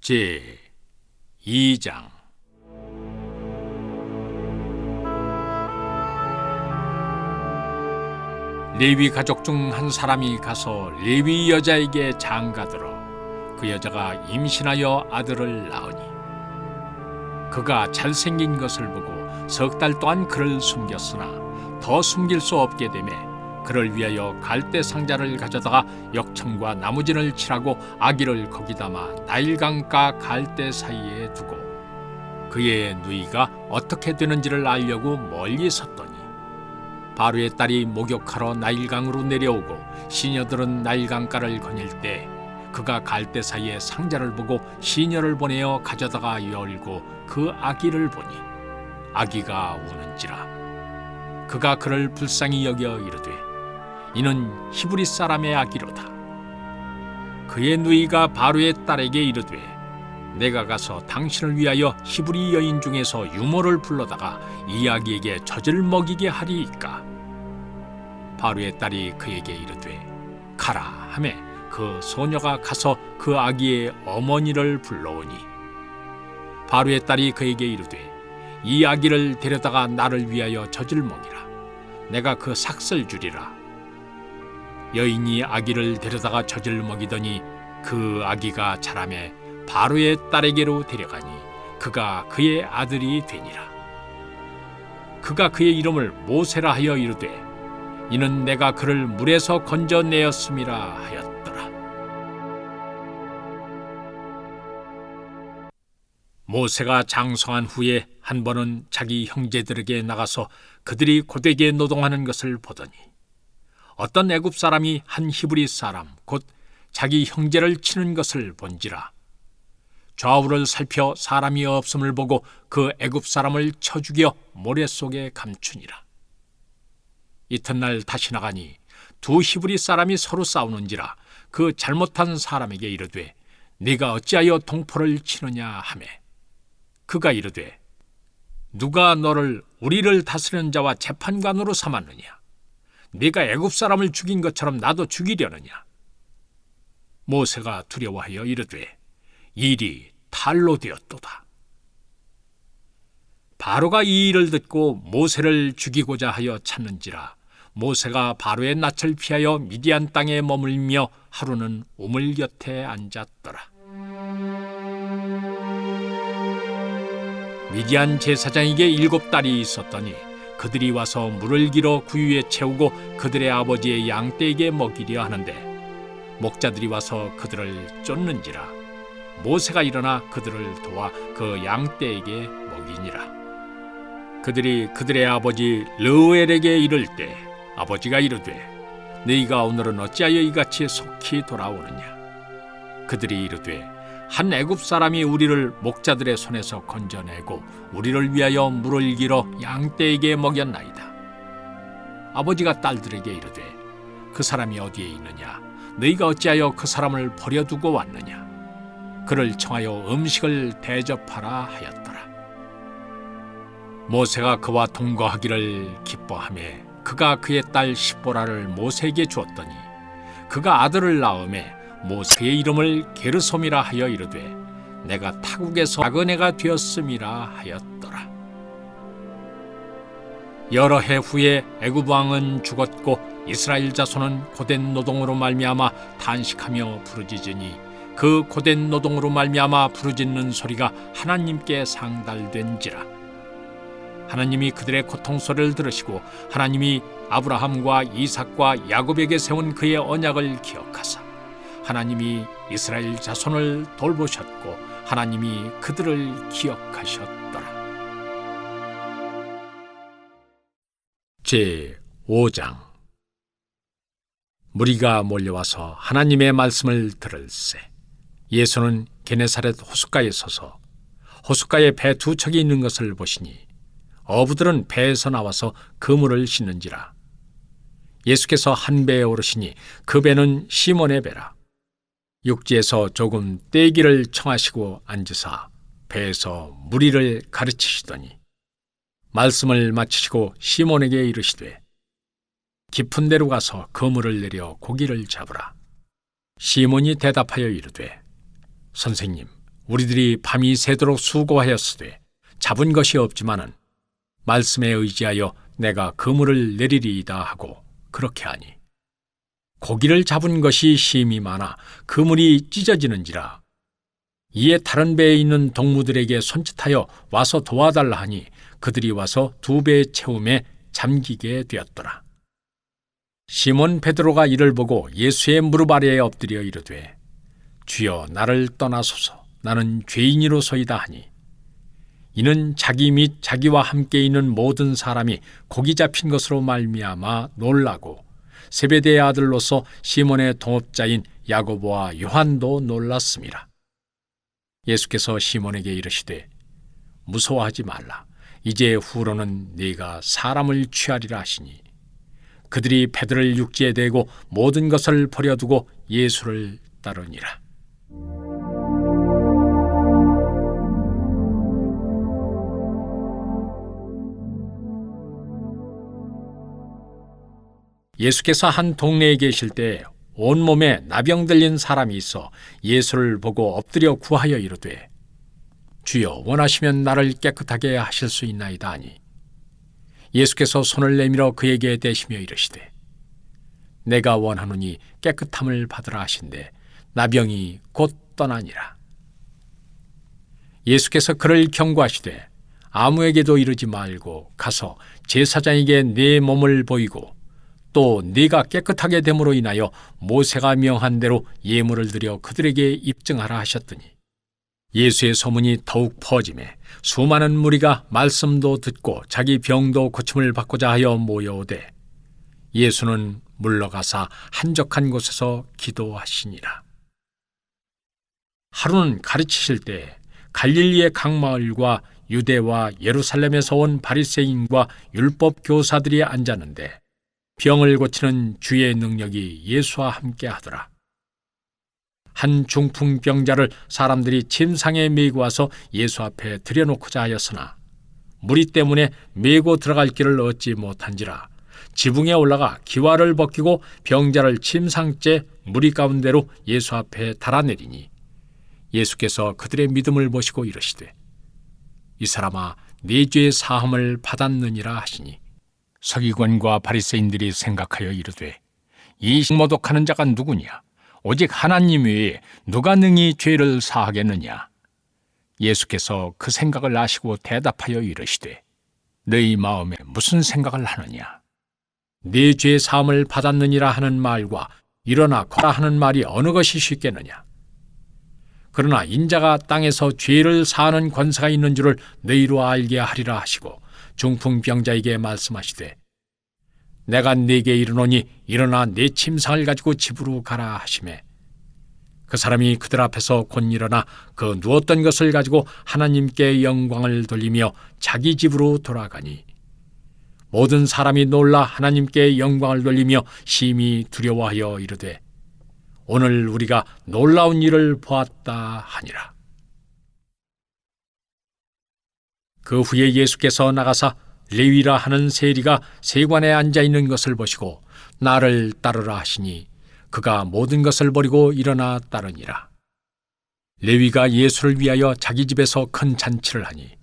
제 2장. 레위 가족 중 한 사람이 가서 레위 여자에게 장가들어 그 여자가 임신하여 아들을 낳으니 그가 잘생긴 것을 보고 석 달 동안 그를 숨겼으나 더 숨길 수 없게 되매 그를 위하여 갈대 상자를 가져다가 역청과 나무진을 칠하고 아기를 거기 담아 나일강가 갈대 사이에 두고 그의 누이가 어떻게 되는지를 알려고 멀리 섰더니 바로의 딸이 목욕하러 나일강으로 내려오고 시녀들은 나일강가를 거닐 때 그가 갈대 사이에 상자를 보고 시녀를 보내어 가져다가 열고 그 아기를 보니 아기가 우는지라 그가 그를 불쌍히 여겨 이르되 이는 히브리 사람의 아기로다. 그의 누이가 바로의 딸에게 이르되 내가 가서 당신을 위하여 히브리 여인 중에서 유모를 불러다가 이 아기에게 젖을 먹이게 하리이까. 바로의 딸이 그에게 이르되 가라 하매 그 소녀가 가서 그 아기의 어머니를 불러오니 바로의 딸이 그에게 이르되 이 아기를 데려다가 나를 위하여 젖을 먹이라. 내가 그 삭슬 주리라. 여인이 아기를 데려다가 젖을 먹이더니 그 아기가 자라매 바로의 딸에게로 데려가니 그가 그의 아들이 되니라. 그가 그의 이름을 모세라 하여 이르되 이는 내가 그를 물에서 건져내었음이라 하였더라. 모세가 장성한 후에 한 번은 자기 형제들에게 나가서 그들이 고되게 노동하는 것을 보더니 어떤 애굽 사람이 한 히브리 사람 곧 자기 형제를 치는 것을 본지라. 좌우를 살펴 사람이 없음을 보고 그 애굽 사람을 쳐 죽여 모래 속에 감추니라. 이튿날 다시 나가니 두 히브리 사람이 서로 싸우는지라. 그 잘못한 사람에게 이르되 네가 어찌하여 동포를 치느냐 하매 그가 이르되 누가 너를 우리를 다스리는 자와 재판관으로 삼았느냐. 네가 애굽 사람을 죽인 것처럼 나도 죽이려느냐. 모세가 두려워하여 이르되 일이 탈로 되었도다. 바로가 이 일을 듣고 모세를 죽이고자 하여 찾는지라. 모세가 바로의 낯을 피하여 미디안 땅에 머물며 하루는 우물 곁에 앉았더라. 미디안 제사장에게 7딸이 있었더니 그들이 와서 물을 길어 구유에 채우고 그들의 아버지의 양떼에게 먹이려 하는데 목자들이 와서 그들을 쫓는지라. 모세가 일어나 그들을 도와 그 양떼에게 먹이니라. 그들이 그들의 아버지 르우엘에게 이를 때 아버지가 이르되 너희가 오늘은 어찌하여 이같이 속히 돌아오느냐. 그들이 이르되 한 애굽 사람이 우리를 목자들의 손에서 건져내고 우리를 위하여 물을 길어 양떼에게 먹였나이다. 아버지가 딸들에게 이르되 그 사람이 어디에 있느냐. 너희가 어찌하여 그 사람을 버려두고 왔느냐. 그를 청하여 음식을 대접하라 하였더라. 모세가 그와 동거하기를 기뻐하며 그가 그의 딸 십보라를 모세에게 주었더니 그가 아들을 낳음에 모세의 이름을 게르솜이라 하여 이르되 내가 타국에서 작은 애가 되었음이라 하였더라. 여러 해 후에 애굽 왕은 죽었고 이스라엘 자손은 고된 노동으로 말미암아 탄식하며 부르짖으니 그 고된 노동으로 말미암아 부르짖는 소리가 하나님께 상달된지라. 하나님이 그들의 고통 소리를 들으시고 하나님이 아브라함과 이삭과 야곱에게 세운 그의 언약을 기억하사 하나님이 이스라엘 자손을 돌보셨고 하나님이 그들을 기억하셨더라. 제 5장. 무리가 몰려와서 하나님의 말씀을 들을새 예수는 게네사렛 호숫가에 서서 호숫가에 배 2척이 있는 것을 보시니 어부들은 배에서 나와서 그물을 싣는지라. 예수께서 한 배에 오르시니 그 배는 시몬의 배라. 육지에서 조금 떼기를 청하시고 앉으사 배에서 무리를 가르치시더니 말씀을 마치시고 시몬에게 이르시되 깊은 데로 가서 그물을 내려 고기를 잡으라. 시몬이 대답하여 이르되 선생님, 우리들이 밤이 새도록 수고하였으되 잡은 것이 없지만은 말씀에 의지하여 내가 그물을 내리리이다 하고 그렇게 하니 고기를 잡은 것이 심히 많아 그물이 찢어지는지라. 이에 다른 배에 있는 동무들에게 손짓하여 와서 도와달라 하니 그들이 와서 2배의 채움에 잠기게 되었더라. 시몬 베드로가 이를 보고 예수의 무릎 아래에 엎드려 이르되 주여 나를 떠나소서 나는 죄인이로소이다 하니 이는 자기 및 자기와 함께 있는 모든 사람이 고기 잡힌 것으로 말미암아 놀라고 세베대의 아들로서 시몬의 동업자인 야고보와 요한도 놀랐음이라. 예수께서 시몬에게 이르시되 무서워하지 말라. 이제 후로는 네가 사람을 취하리라 하시니 그들이 배들을 육지에 대고 모든 것을 버려두고 예수를 따르니라. 예수께서 한 동네에 계실 때 온몸에 나병 들린 사람이 있어 예수를 보고 엎드려 구하여 이르되 주여 원하시면 나를 깨끗하게 하실 수 있나이다 하니 예수께서 손을 내밀어 그에게 대시며 이르시되 내가 원하노니 깨끗함을 받으라 하신대 나병이 곧 떠나니라. 예수께서 그를 경고하시되 아무에게도 이르지 말고 가서 제사장에게 네 몸을 보이고 또 네가 깨끗하게 됨으로 인하여 모세가 명한 대로 예물을 드려 그들에게 입증하라 하셨더니 예수의 소문이 더욱 퍼지매 수많은 무리가 말씀도 듣고 자기 병도 고침을 받고자 하여 모여오되 예수는 물러가사 한적한 곳에서 기도하시니라. 하루는 가르치실 때 갈릴리의 각 마을과 유대와 예루살렘에서 온 바리새인과 율법 교사들이 앉았는데 병을 고치는 주의 능력이 예수와 함께 하더라. 한 중풍병자를 사람들이 침상에 메고 와서 예수 앞에 들여놓고자 하였으나 무리 때문에 메고 들어갈 길을 얻지 못한지라 지붕에 올라가 기와를 벗기고 병자를 침상째 무리 가운데로 예수 앞에 달아내리니 예수께서 그들의 믿음을 보시고 이르시되 이 사람아 네 죄의 사함을 받았느니라 하시니 서기관과 바리새인들이 생각하여 이르되 이 모독하는 자가 누구냐? 오직 하나님 외에 누가 능히 죄를 사하겠느냐? 예수께서 그 생각을 아시고 대답하여 이르시되 너희 마음에 무슨 생각을 하느냐? 네 죄의 사함을 받았느니라 하는 말과 일어나 거라 하는 말이 어느 것이 쉽겠느냐? 그러나 인자가 땅에서 죄를 사하는 권세가 있는 줄을 너희로 알게 하리라 하시고 중풍병자에게 말씀하시되 내가 네게 이르노니 일어나 네 침상을 가지고 집으로 가라 하시매 그 사람이 그들 앞에서 곧 일어나 그 누웠던 것을 가지고 하나님께 영광을 돌리며 자기 집으로 돌아가니 모든 사람이 놀라 하나님께 영광을 돌리며 심히 두려워하여 이르되 오늘 우리가 놀라운 일을 보았다 하니라. 그 후에 예수께서 나가사 레위라 하는 세리가 세관에 앉아 있는 것을 보시고 나를 따르라 하시니 그가 모든 것을 버리고 일어나 따르니라. 레위가 예수를 위하여 자기 집에서 큰 잔치를 하니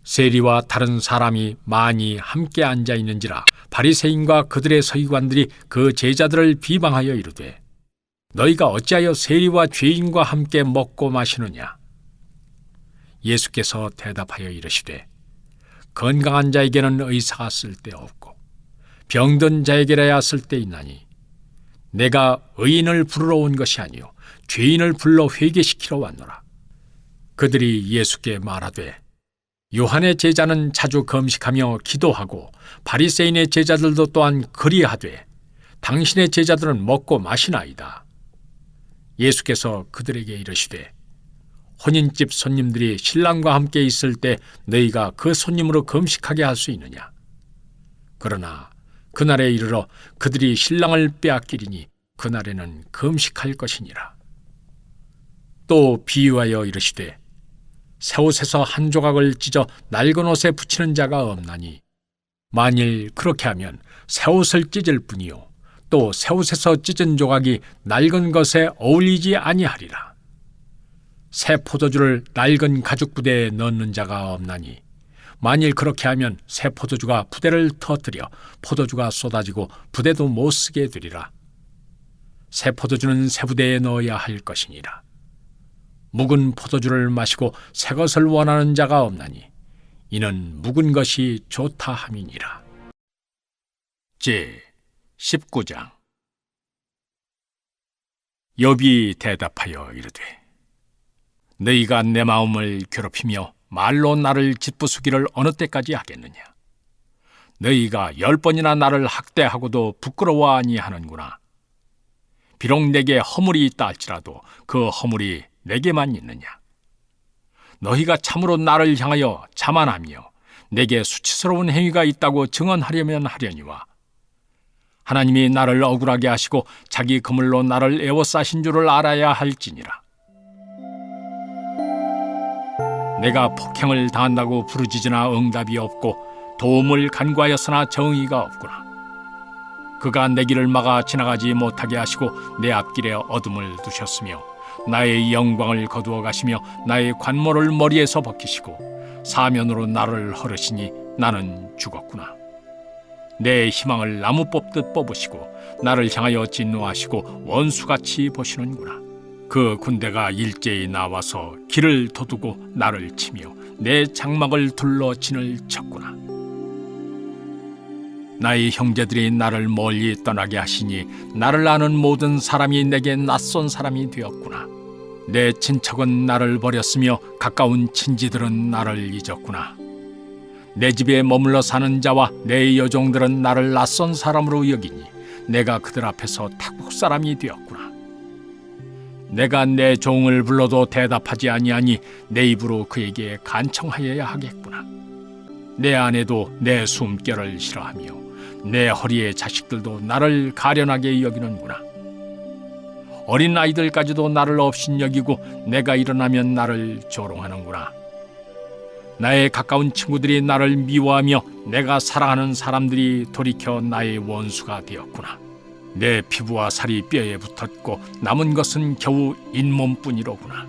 세리와 다른 사람이 많이 함께 앉아 있는지라 바리새인과 그들의 서기관들이 그 제자들을 비방하여 이르되 너희가 어찌하여 세리와 죄인과 함께 먹고 마시느냐? 예수께서 대답하여 이르시되 건강한 자에게는 의사가 쓸데없고 병든 자에게라야 쓸데있나니 내가 의인을 부르러 온 것이 아니요 죄인을 불러 회개시키러 왔노라. 그들이 예수께 말하되 요한의 제자는 자주 금식하며 기도하고 바리새인의 제자들도 또한 그리하되 당신의 제자들은 먹고 마시나이다. 예수께서 그들에게 이르시되 혼인집 손님들이 신랑과 함께 있을 때 너희가 그 손님으로 금식하게 할 수 있느냐? 그러나 그날에 이르러 그들이 신랑을 빼앗기리니 그날에는 금식할 것이니라. 또 비유하여 이르시되 새옷에서 한 조각을 찢어 낡은 옷에 붙이는 자가 없나니 만일 그렇게 하면 새옷을 찢을 뿐이요 또 새옷에서 찢은 조각이 낡은 것에 어울리지 아니하리라. 새 포도주를 낡은 가죽 부대에 넣는 자가 없나니 만일 그렇게 하면 새 포도주가 부대를 터뜨려 포도주가 쏟아지고 부대도 못 쓰게 되리라. 새 포도주는 새 부대에 넣어야 할 것이니라. 묵은 포도주를 마시고 새 것을 원하는 자가 없나니 이는 묵은 것이 좋다 함이니라. 제 19장. 욥이 대답하여 이르되 너희가 내 마음을 괴롭히며 말로 나를 짓부수기를 어느 때까지 하겠느냐? 너희가 10번이나 나를 학대하고도 부끄러워 아니하는구나. 비록 내게 허물이 있다 할지라도 그 허물이 내게만 있느냐? 너희가 참으로 나를 향하여 자만하며 내게 수치스러운 행위가 있다고 증언하려면 하려니와 하나님이 나를 억울하게 하시고 자기 그물로 나를 에워싸신 줄을 알아야 할지니라. 내가 폭행을 당한다고 부르짖으나 응답이 없고 도움을 간구하였으나 정의가 없구나. 그가 내 길을 막아 지나가지 못하게 하시고 내 앞길에 어둠을 두셨으며 나의 영광을 거두어 가시며 나의 관모를 머리에서 벗기시고 사면으로 나를 헐으시니 나는 죽었구나. 내 희망을 나무 뽑듯 뽑으시고 나를 향하여 진노하시고 원수같이 보시는구나. 그 군대가 일제히 나와서 길을 도두고 나를 치며 내 장막을 둘러 진을 쳤구나. 나의 형제들이 나를 멀리 떠나게 하시니 나를 아는 모든 사람이 내게 낯선 사람이 되었구나. 내 친척은 나를 버렸으며 가까운 친지들은 나를 잊었구나. 내 집에 머물러 사는 자와 내 여종들은 나를 낯선 사람으로 여기니 내가 그들 앞에서 타국 사람이 되었구나. 내가 내 종을 불러도 대답하지 아니하니 내 입으로 그에게 간청하여야 하겠구나. 내 아내도 내 숨결을 싫어하며 내 허리의 자식들도 나를 가련하게 여기는구나. 어린 아이들까지도 나를 업신여기고 내가 일어나면 나를 조롱하는구나. 나의 가까운 친구들이 나를 미워하며 내가 사랑하는 사람들이 돌이켜 나의 원수가 되었구나. 내 피부와 살이 뼈에 붙었고 남은 것은 겨우 잇몸뿐이로구나.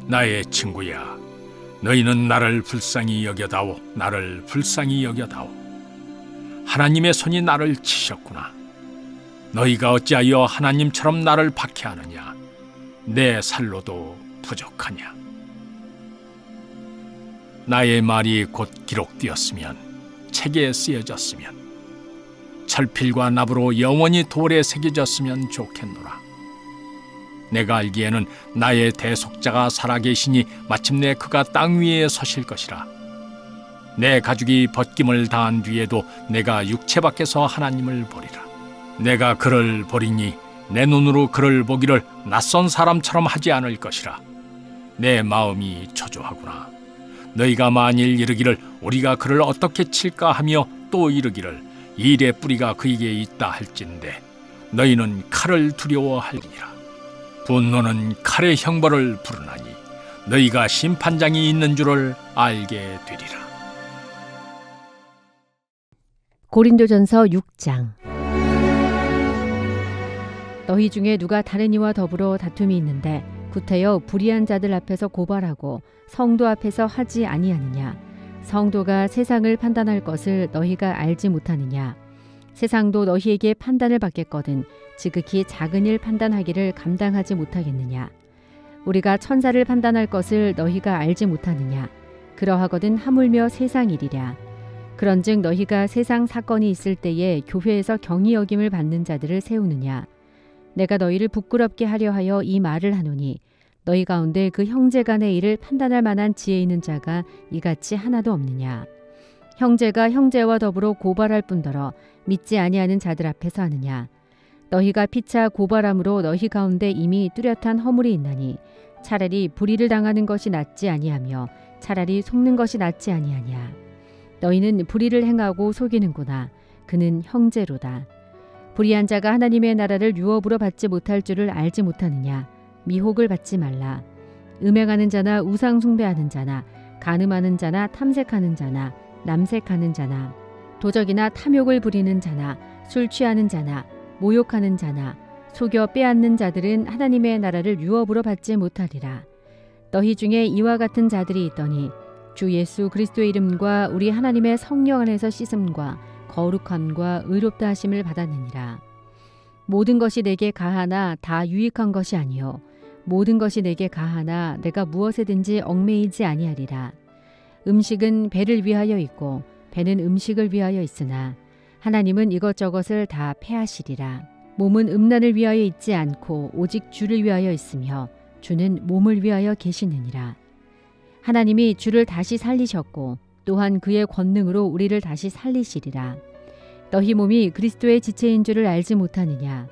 나의 친구야, 너희는 나를 불쌍히 여겨다오. 나를 불쌍히 여겨다오. 하나님의 손이 나를 치셨구나. 너희가 어찌하여 하나님처럼 나를 박해하느냐? 내 살로도 부족하냐? 나의 말이 곧 기록되었으면, 책에 쓰여졌으면, 철필과 납으로 영원히 돌에 새겨졌으면 좋겠노라. 내가 알기에는 나의 대속자가 살아계시니 마침내 그가 땅 위에 서실 것이라. 내 가죽이 벗김을 당한 뒤에도 내가 육체 밖에서 하나님을 보리라. 내가 그를 보리니 내 눈으로 그를 보기를 낯선 사람처럼 하지 않을 것이라. 내 마음이 초조하구나. 너희가 만일 이르기를 우리가 그를 어떻게 칠까 하며 또 이르기를 일의 뿌리가 그에게 있다 할진대 너희는 칼을 두려워하리라. 분노는 칼의 형벌을 부르나니 너희가 심판장이 있는 줄을 알게 되리라. 고린도전서 6장. 너희 중에 누가 다른 이와 더불어 다툼이 있는데 구태여 불의한 자들 앞에서 고발하고 성도 앞에서 하지 아니하느냐? 성도가 세상을 판단할 것을 너희가 알지 못하느냐? 세상도 너희에게 판단을 받겠거든 지극히 작은 일 판단하기를 감당하지 못하겠느냐? 우리가 천사를 판단할 것을 너희가 알지 못하느냐? 그러하거든 하물며 세상 일이랴. 그런즉 너희가 세상 사건이 있을 때에 교회에서 경히 여김을 받는 자들을 세우느냐? 내가 너희를 부끄럽게 하려 하여 이 말을 하노니 너희 가운데 그 형제 간의 일을 판단할 만한 지혜 있는 자가 이같이 하나도 없느냐? 형제가 형제와 더불어 고발할 뿐더러 믿지 아니하는 자들 앞에서 하느냐? 너희가 피차 고발함으로 너희 가운데 이미 뚜렷한 허물이 있나니 차라리 불의를 당하는 것이 낫지 아니하며 차라리 속는 것이 낫지 아니하냐? 너희는 불의를 행하고 속이는구나. 그는 형제로다. 불의한 자가 하나님의 나라를 유업으로 받지 못할 줄을 알지 못하느냐? 미혹을 받지 말라. 음행하는 자나 우상 숭배하는 자나 간음하는 자나 탐색하는 자나 남색하는 자나 도적이나 탐욕을 부리는 자나 술 취하는 자나 모욕하는 자나 속여 빼앗는 자들은 하나님의 나라를 유업으로 받지 못하리라. 너희 중에 이와 같은 자들이 있더니 주 예수 그리스도의 이름과 우리 하나님의 성령 안에서 씻음과 거룩함과 의롭다 하심을 받았느니라. 모든 것이 내게 가하나 다 유익한 것이 아니요 모든 것이 내게 가하나 내가 무엇에든지 얽매이지 아니하리라. 음식은 배를 위하여 있고 배는 음식을 위하여 있으나 하나님은 이것저것을 다 패하시리라. 몸은 음란을 위하여 있지 않고 오직 주를 위하여 있으며 주는 몸을 위하여 계시느니라. 하나님이 주를 다시 살리셨고 또한 그의 권능으로 우리를 다시 살리시리라. 너희 몸이 그리스도의 지체인 줄을 알지 못하느냐?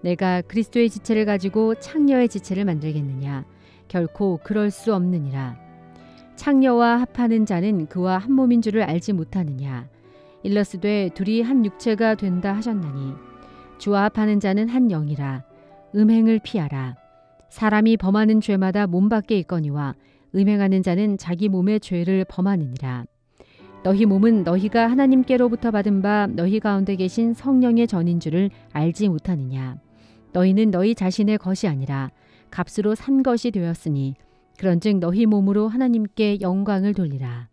내가 그리스도의 지체를 가지고 창녀의 지체를 만들겠느냐? 결코 그럴 수 없느니라. 창녀와 합하는 자는 그와 한 몸인 줄을 알지 못하느냐? 일러스되 둘이 한 육체가 된다 하셨나니 주와 합하는 자는 한 영이라. 음행을 피하라. 사람이 범하는 죄마다 몸 밖에 있거니와 음행하는 자는 자기 몸의 죄를 범하느니라. 너희 몸은 너희가 하나님께로부터 받은 바 너희 가운데 계신 성령의 전인 줄을 알지 못하느냐. 너희는 너희 자신의 것이 아니라 값으로 산 것이 되었으니 그런즉 너희 몸으로 하나님께 영광을 돌리라.